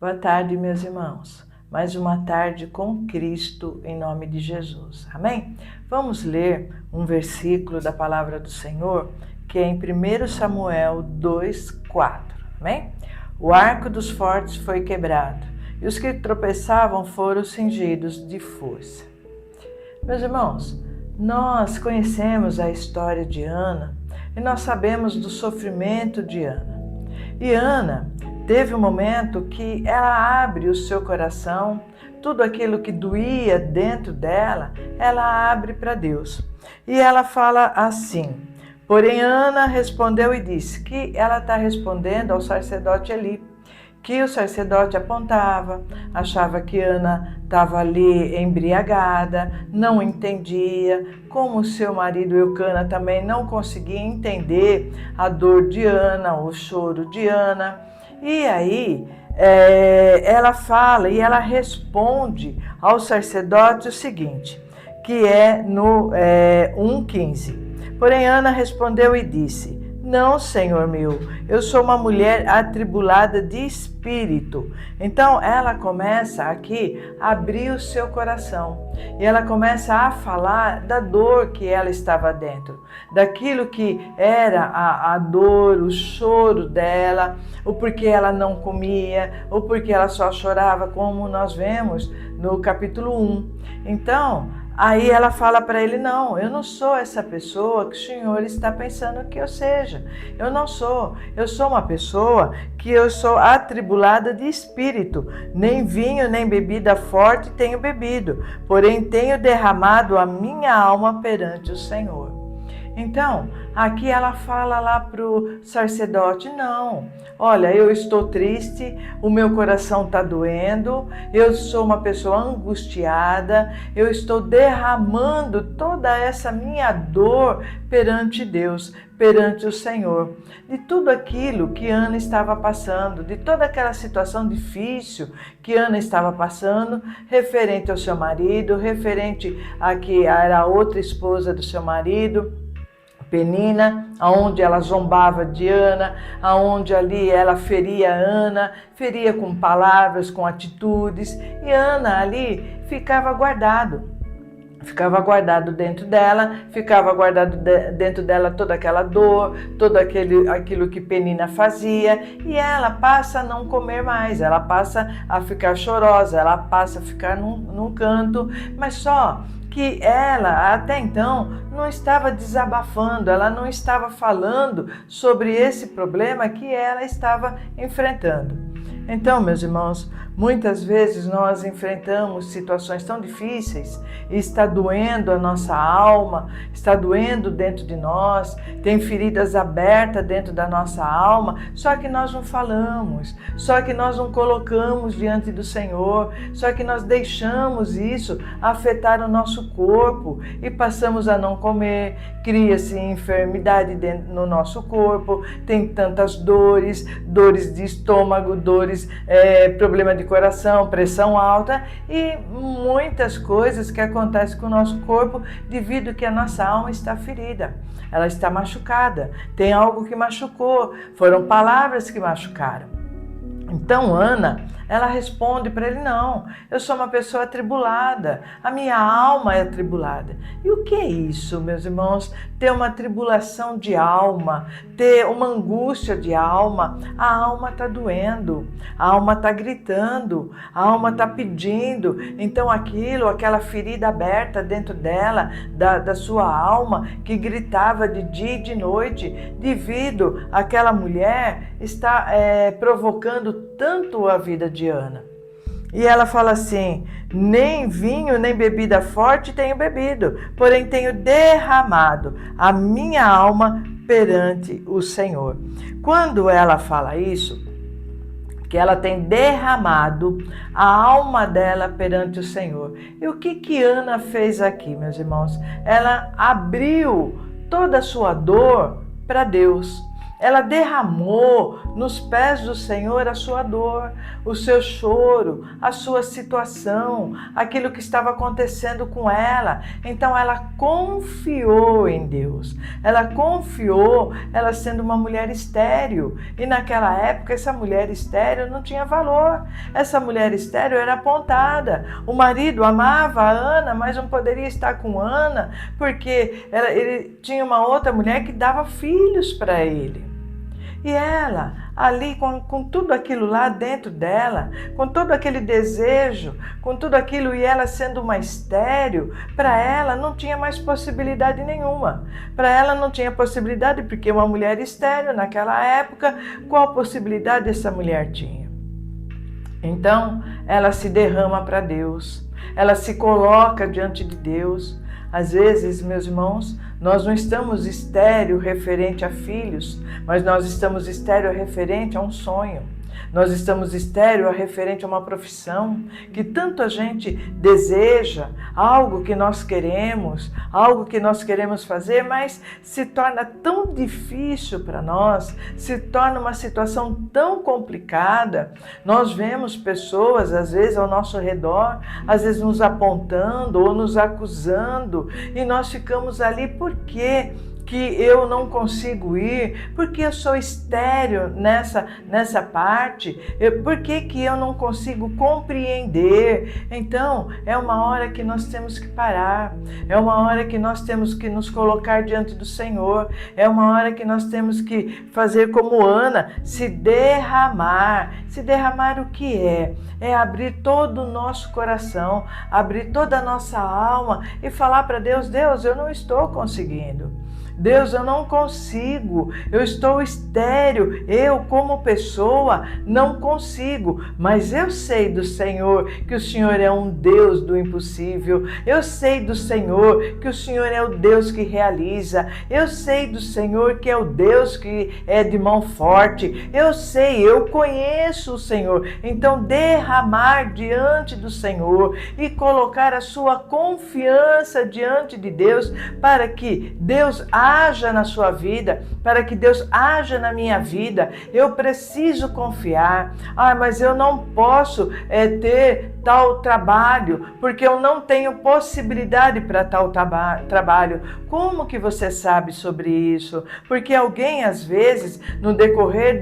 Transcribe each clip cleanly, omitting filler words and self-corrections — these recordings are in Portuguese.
Boa tarde, meus irmãos. Mais uma tarde com Cristo, em nome de Jesus. Amém? Vamos ler um versículo da palavra do Senhor, que é em 1 Samuel 2:4. Amém? O arco dos fortes foi quebrado, e os que tropeçavam foram cingidos de força. Meus irmãos, nós conhecemos a história de Ana e nós sabemos do sofrimento de Ana. E Ana teve um momento que ela abre o seu coração, tudo aquilo que doía dentro dela, ela abre para Deus. E ela fala assim: porém Ana respondeu e disse que ela está respondendo ao sacerdote Eli, que o sacerdote apontava, achava que Ana estava ali embriagada, não entendia, como seu marido Eucana também não conseguia entender a dor de Ana, o choro de Ana. E aí ela fala e ela responde ao sacerdote o seguinte, que é no 1:15. Porém Ana respondeu e disse: não, Senhor meu, eu sou uma mulher atribulada de espírito. Então ela começa aqui a abrir o seu coração e ela começa a falar da dor que ela estava dentro, daquilo que era a dor, o choro dela, o porquê ela não comia, o porquê ela só chorava, como nós vemos no capítulo 1. Então, aí ela fala para ele: não, eu não sou essa pessoa que o Senhor está pensando que eu seja. Eu não sou. Eu sou uma pessoa que eu sou atribulada de espírito. Nem vinho, nem bebida forte tenho bebido, porém tenho derramado a minha alma perante o Senhor. Então, aqui ela fala lá para o sacerdote: não, olha, eu estou triste, o meu coração está doendo, eu sou uma pessoa angustiada, eu estou derramando toda essa minha dor perante Deus, perante o Senhor, de tudo aquilo que Ana estava passando, de toda aquela situação difícil que Ana estava passando, referente ao seu marido, referente a que era a outra esposa do seu marido, Penina, aonde ela zombava de Ana, aonde ali ela feria Ana, feria com palavras, com atitudes, e Ana ali ficava guardado dentro dela, ficava guardado dentro dela toda aquela dor, todo aquilo que Penina fazia, e ela passa a não comer mais, ela passa a ficar chorosa, ela passa a ficar num canto, mas só que ela até então não estava desabafando, ela não estava falando sobre esse problema que ela estava enfrentando. Então, meus irmãos, muitas vezes nós enfrentamos situações tão difíceis e está doendo a nossa alma, está doendo dentro de nós, tem feridas abertas dentro da nossa alma, só que nós não falamos, só que nós não colocamos diante do Senhor, só que nós deixamos isso afetar o nosso corpo e passamos a não comer, cria-se enfermidade no nosso corpo, tem tantas dores de estômago, problema de coração, pressão alta e muitas coisas que acontecem com o nosso corpo devido que a nossa alma está ferida, ela está machucada, tem algo que machucou, foram palavras que machucaram. Então Ana, ela responde para ele: não, eu sou uma pessoa atribulada, a minha alma é atribulada. E o que é isso, meus irmãos? Ter uma tribulação de alma, ter uma angústia de alma, a alma está doendo, a alma está gritando, a alma está pedindo. Então aquela ferida aberta dentro dela, da sua alma, que gritava de dia e de noite, devido àquela mulher está provocando tanto a vida de Ana. E ela fala assim: nem vinho nem bebida forte tenho bebido, porém tenho derramado a minha alma perante o Senhor. Quando ela fala isso, que ela tem derramado a alma dela perante o Senhor. E o que Ana fez aqui, meus irmãos? Ela abriu toda a sua dor para Deus. Ela derramou nos pés do Senhor a sua dor, o seu choro, a sua situação, aquilo que estava acontecendo com ela. Então ela confiou em Deus. Ela confiou, ela sendo uma mulher estéril. E naquela época essa mulher estéril não tinha valor. Essa mulher estéril era apontada. O marido amava a Ana, mas não poderia estar com Ana porque ele tinha uma outra mulher que dava filhos para ele. E ela, ali com tudo aquilo lá dentro dela, com todo aquele desejo, com tudo aquilo, e ela sendo uma estéril, para ela não tinha mais possibilidade nenhuma. Para ela não tinha possibilidade, porque uma mulher estéril naquela época, qual possibilidade essa mulher tinha? Então, ela se derrama para Deus, ela se coloca diante de Deus. Às vezes, meus irmãos, nós não estamos estéril referente a filhos, mas nós estamos estéril referente a um sonho. Nós estamos estéril referente a uma profissão que tanto a gente deseja, algo que nós queremos fazer, mas se torna tão difícil para nós, se torna uma situação tão complicada. Nós vemos pessoas, às vezes, ao nosso redor, às vezes nos apontando ou nos acusando, e nós ficamos ali, por quê? Que eu não consigo ir, porque eu sou estéril nessa parte, por que eu não consigo compreender? Então, é uma hora que nós temos que parar, é uma hora que nós temos que nos colocar diante do Senhor, é uma hora que nós temos que fazer como Ana, se derramar. Se derramar o que é? É abrir todo o nosso coração, abrir toda a nossa alma e falar para Deus, Deus, eu não estou conseguindo. Deus, eu não consigo, eu estou estéril, eu como pessoa não consigo, mas eu sei do Senhor que o Senhor é um Deus do impossível, eu sei do Senhor que o Senhor é o Deus que realiza, eu sei do Senhor que é o Deus que é de mão forte, eu sei, eu conheço o Senhor. Então derramar diante do Senhor e colocar a sua confiança diante de Deus para que Deus haja na sua vida, para que Deus haja na minha vida. Eu preciso confiar. Mas eu não posso ter tal trabalho, porque eu não tenho possibilidade para tal trabalho. Como que você sabe sobre isso? Porque alguém, às vezes, no decorrer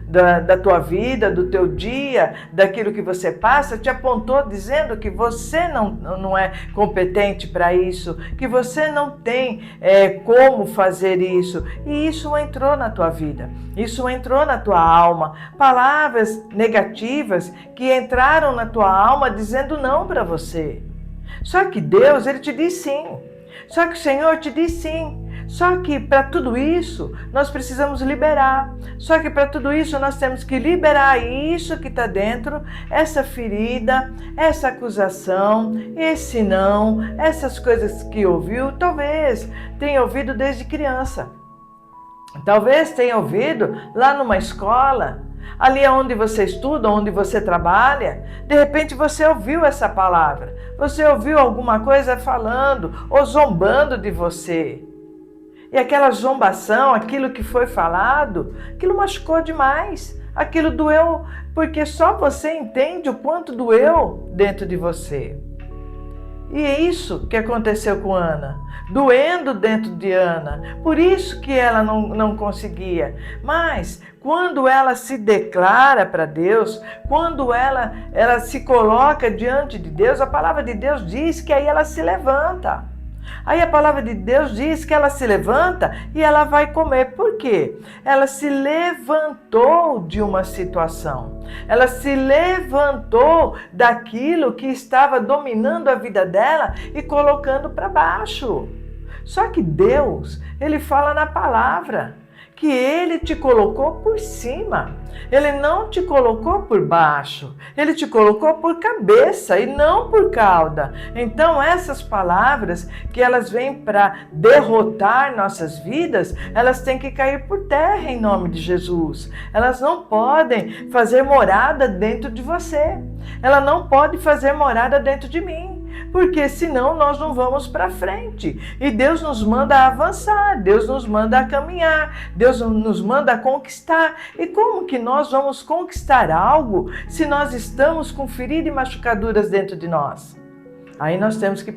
da tua vida, do teu dia, daquilo que você passa, te apontou dizendo que você não é competente para isso, que você não tem como fazer isso. E isso entrou na tua vida, isso entrou na tua alma. Palavras negativas que entraram na tua alma dizendo não para você. Só que Deus, Ele te diz sim. Só que o Senhor te diz sim. Só que para tudo isso nós precisamos liberar. Só que para tudo isso nós temos que liberar isso que está dentro, essa ferida, essa acusação, esse não, essas coisas que ouviu, talvez tenha ouvido desde criança. Talvez tenha ouvido lá numa escola, ali onde você estuda, onde você trabalha. De repente você ouviu essa palavra, você ouviu alguma coisa falando ou zombando de você. E aquela zombação, aquilo que foi falado, aquilo machucou demais, aquilo doeu, porque só você entende o quanto doeu dentro de você. E é isso que aconteceu com Ana, doendo dentro de Ana, por isso que ela não conseguia. Mas quando ela se declara para Deus, quando ela se coloca diante de Deus, a palavra de Deus diz que aí ela se levanta. Aí a palavra de Deus diz que ela se levanta e ela vai comer. Por quê? Ela se levantou de uma situação. Ela se levantou daquilo que estava dominando a vida dela e colocando para baixo. Só que Deus, Ele fala na palavra que Ele te colocou por cima. Ele não te colocou por baixo. Ele te colocou por cabeça e não por cauda. Então essas palavras que elas vêm para derrotar nossas vidas, elas têm que cair por terra em nome de Jesus. Elas não podem fazer morada dentro de você. Ela não pode fazer morada dentro de mim. porque senão nós não vamos para frente. E Deus nos manda avançar, Deus nos manda caminhar, Deus nos manda conquistar. E como que nós vamos conquistar algo se nós estamos com feridas e machucaduras dentro de nós? Aí nós temos que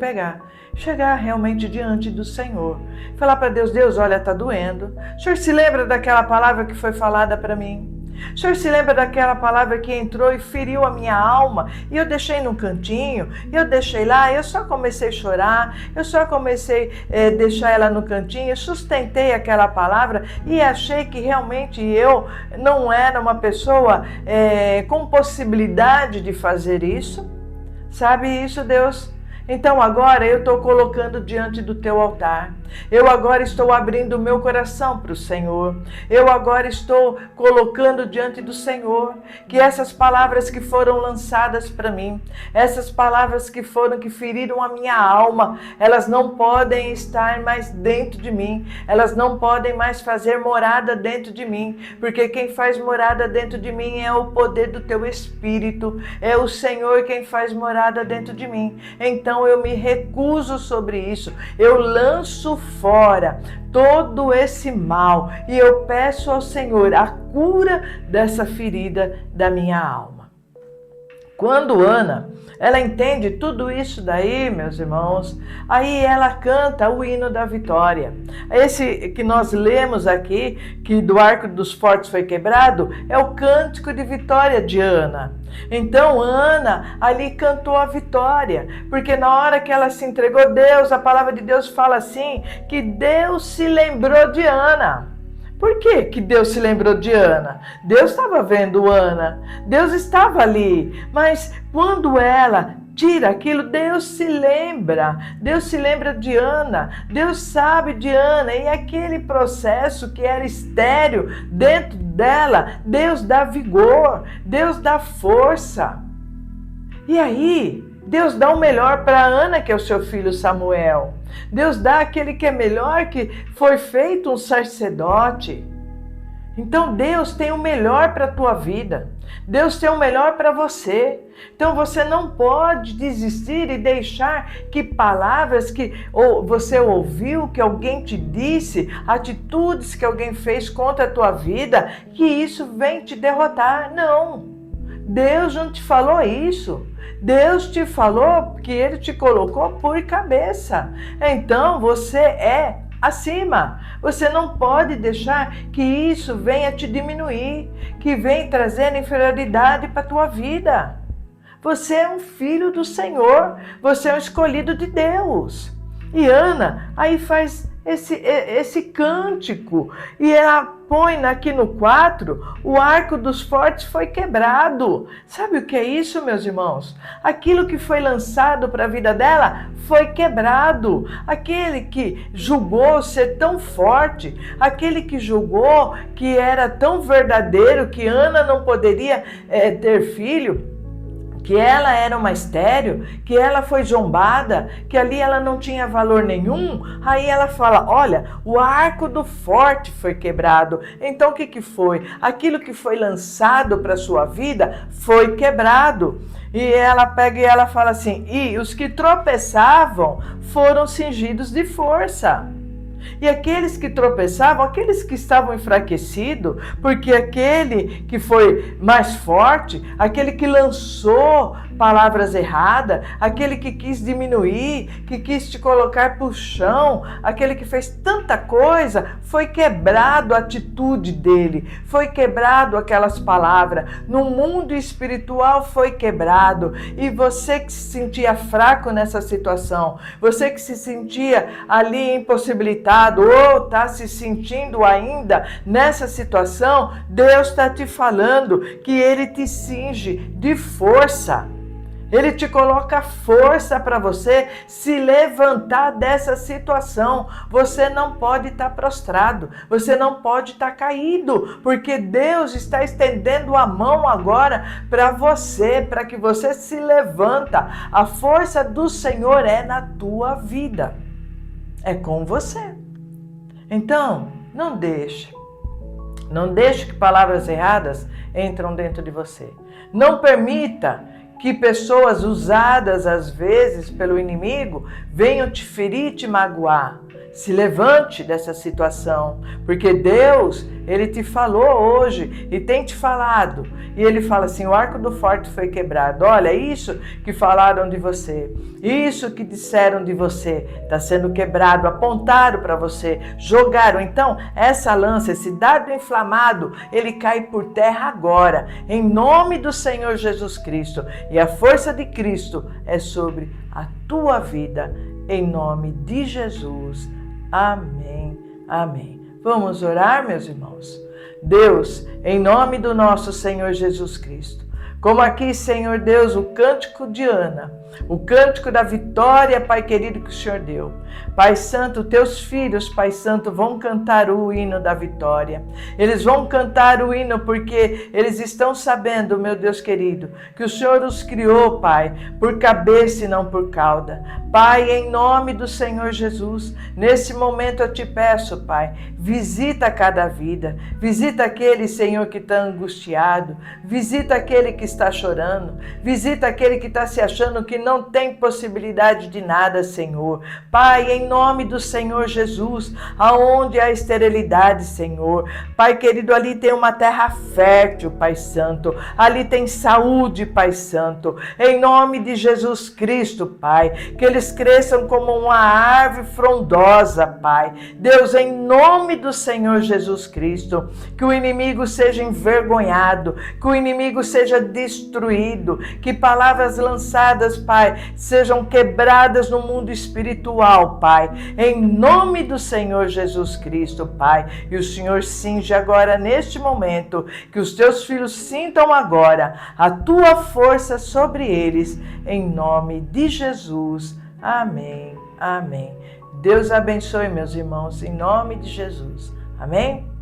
chegar realmente diante do Senhor, falar para Deus: Deus, olha, está doendo. O Senhor se lembra daquela palavra que foi falada para mim? O Senhor se lembra daquela palavra que entrou e feriu a minha alma, e eu deixei num cantinho, eu deixei lá, eu só comecei a chorar, eu só comecei a deixar ela no cantinho, eu sustentei aquela palavra e achei que realmente eu não era uma pessoa com possibilidade de fazer isso. Sabe isso, Deus? Então agora eu estou colocando diante do teu altar. Eu agora estou abrindo o meu coração para o Senhor. Eu agora estou colocando diante do Senhor que essas palavras que foram lançadas para mim, essas palavras que feriram a minha alma, elas não podem estar mais dentro de mim. Elas não podem mais fazer morada dentro de mim, porque quem faz morada dentro de mim é o poder do teu Espírito. É o Senhor quem faz morada dentro de mim. Então eu me recuso sobre isso. Eu lanço fora todo esse mal e eu peço ao Senhor a cura dessa ferida da minha alma. Quando Ana, ela entende tudo isso daí, meus irmãos, aí ela canta o hino da vitória. Esse que nós lemos aqui, que do arco dos fortes foi quebrado, é o cântico de vitória de Ana. Então Ana ali cantou a vitória, porque na hora que ela se entregou, Deus, a palavra de Deus fala assim, que Deus se lembrou de Ana. Por que Deus se lembrou de Ana? Deus estava vendo Ana, Deus estava ali, mas quando ela tira aquilo, Deus se lembra de Ana, Deus sabe de Ana, e aquele processo que era estéril dentro dela, Deus dá vigor, Deus dá força. E aí, Deus dá o melhor para Ana, que é o seu filho Samuel. Deus dá aquele que é melhor, que foi feito um sacerdote. Então Deus tem o melhor para a tua vida. Deus tem o melhor para você. Então você não pode desistir e deixar que palavras que você ouviu, que alguém te disse, atitudes que alguém fez contra a tua vida, que isso vem te derrotar. Não. Deus não te falou isso. Deus te falou que Ele te colocou por cabeça. Então você é acima. Você não pode deixar que isso venha te diminuir, que venha trazer inferioridade para a tua vida. Você é um filho do Senhor. Você é um escolhido de Deus. E Ana aí faz esse cântico, e ela põe aqui no 4, o arco dos fortes foi quebrado. Sabe o que é isso, meus irmãos? Aquilo que foi lançado para a vida dela foi quebrado. Aquele que julgou ser tão forte, aquele que julgou que era tão verdadeiro, que Ana não poderia ter filho, que ela era uma estéril, que ela foi zombada, que ali ela não tinha valor nenhum, aí ela fala, olha, o arco do forte foi quebrado. Então o que foi? Aquilo que foi lançado para a sua vida foi quebrado. E ela pega e ela fala assim, e os que tropeçavam foram cingidos de força. E aqueles que tropeçavam, aqueles que estavam enfraquecidos, porque aquele que foi mais forte, aquele que lançou palavras erradas, aquele que quis diminuir, que quis te colocar para o chão, aquele que fez tanta coisa, foi quebrado a atitude dele, foi quebrado aquelas palavras, no mundo espiritual foi quebrado. E você que se sentia fraco nessa situação, você que se sentia ali impossibilitado, ou está se sentindo ainda nessa situação, Deus está te falando que Ele te cinge de força. Ele te coloca força para você se levantar dessa situação. Você não pode estar prostrado, você não pode estar caído, porque Deus está estendendo a mão agora para você, para que você se levanta. A força do Senhor é na tua vida, é com você. Então, não deixe que palavras erradas entram dentro de você. Não permita que pessoas usadas às vezes pelo inimigo venham te ferir e te magoar. Se levante dessa situação, porque Deus, Ele te falou hoje e tem te falado. E Ele fala assim, o arco do forte foi quebrado. Olha, isso que falaram de você, isso que disseram de você, está sendo quebrado, apontaram para você, jogaram. Então, essa lança, esse dardo inflamado, ele cai por terra agora, em nome do Senhor Jesus Cristo. E a força de Cristo é sobre a tua vida, em nome de Jesus. Amém, amém. Vamos orar, meus irmãos? Deus, em nome do nosso Senhor Jesus Cristo, como aqui, Senhor Deus, o cântico de Ana, o cântico da vitória, Pai querido, que o Senhor deu. Pai Santo, teus filhos, Pai Santo, vão cantar o hino da vitória. Eles vão cantar o hino porque eles estão sabendo, meu Deus querido, que o Senhor os criou, Pai, por cabeça e não por cauda. Pai, em nome do Senhor Jesus, nesse momento eu te peço, Pai, visita cada vida, visita aquele, Senhor, que está angustiado, visita aquele que está chorando, visita aquele que está se achando que não tem possibilidade de nada, Senhor. Pai, em nome do Senhor Jesus, aonde há esterilidade, Senhor, Pai querido, ali tem uma terra fértil, Pai Santo, ali tem saúde, Pai Santo, em nome de Jesus Cristo, Pai, que eles cresçam como uma árvore frondosa, Pai. Deus, em nome do Senhor Jesus Cristo, que o inimigo seja envergonhado, que o inimigo seja destruído, que palavras lançadas, Pai, sejam quebradas no mundo espiritual, Pai, em nome do Senhor Jesus Cristo, Pai. E o Senhor cinge agora, neste momento, que os teus filhos sintam agora a tua força sobre eles, em nome de Jesus. Amém, amém. Deus abençoe, meus irmãos, em nome de Jesus. Amém?